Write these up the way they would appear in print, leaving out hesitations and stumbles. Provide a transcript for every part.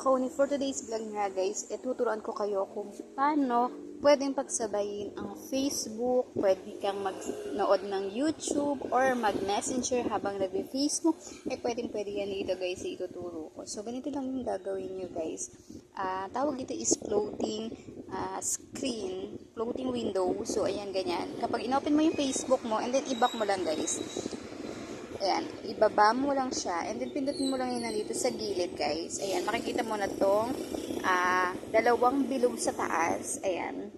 kauni, for today's vlog nga guys, tuturuan ko kayo kung paano pwedeng pagsabayin ang Facebook, pwede kang magnood ng YouTube or mag-messenger habang nagbe-Facebook, pwede yan dito guys, ituturo ko. So, ganito lang yung gagawin nyo guys. Tawag dito is floating screen, floating window. So, ayan, ganyan. Kapag inopen mo yung Facebook mo, and then i-back mo lang guys. Ayan, ibaba mo lang siya, and then pindutin mo lang yun dito sa gilid guys. Ayan, makikita mo na tong dalawang bilog sa taas. Ayan.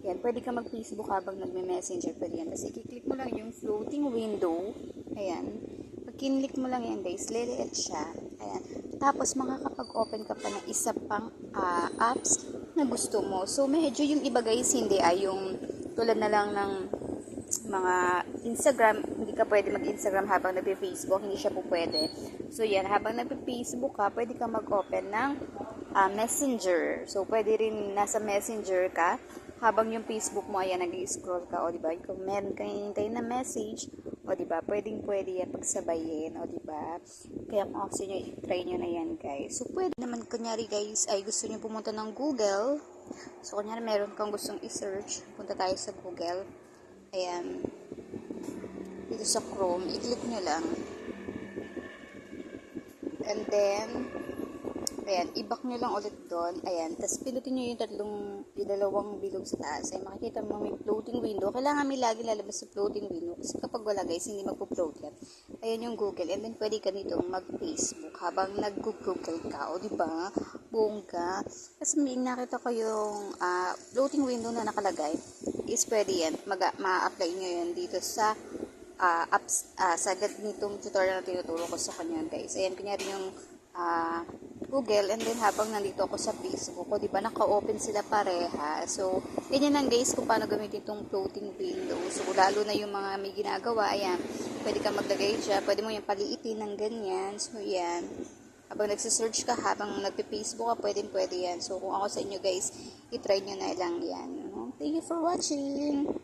Ayan, pwede ka mag-Facebook habang nagme-messenger. Pwede yan. Tapos i-click mo lang yung floating window. Ayan. Pag kinlik mo lang yan guys, liliit siya. Ayan. Tapos makakapag-open ka pa ng isa pang apps na gusto mo. So medyo yung iba guys, hindi yung tulad na lang ng mga Instagram, hindi ka pwede mag-Instagram habang nagpe-Facebook, hindi siya po pwede. So yan, habang nagpe-Facebook ka, pwede ka mag-open ng Messenger. So pwede rin nasa Messenger ka habang yung Facebook mo ayan nag-scroll ka, o diba? Kung meron kang hinihintay na message, o diba? Pwede yan pagsabayin, o diba? Kaya kung gusto nyo, i-try nyo na yan guys. So pwede naman, kunyari guys, ay gusto nyo pumunta ng Google. So kunyari meron kang gustong i-search, punta tayo sa Google. Ayan, dito sa Chrome, i-click nyo lang, and then ayan, i-back nyo lang ulit doon. Ayan, tapos pinutin nyo yung dalawang bilog sa taas. Ay makikita mo may floating window. Kailangan may lagi lalabas sa floating window, kasi kapag wala guys, hindi magpo-float yan. Ayan yung Google, and then pwede ka dito mag-Facebook habang nag-Google ka, o diba, bongga. Kasi may nakita ko yung floating window na nakalagay, is pwede yan, ma-apply nyo yan dito sa apps, sa ganitong tutorial na tinuturo ko sa kanya guys. Ayan, kunyari yung Google, and then habang nandito ako sa Facebook ko, diba, naka-open sila pareha. So, ganyan lang guys kung paano gamitin itong floating window. So, lalo na yung mga may ginagawa, ayan, pwede ka maglagay dyan, pwede mo yung paliitin ng ganyan. So, yan. Habang nagsisearch ka, habang nagpe-Facebook ka, pwede yan. So, kung ako sa inyo guys, itry nyo na lang yan. Thank you for watching!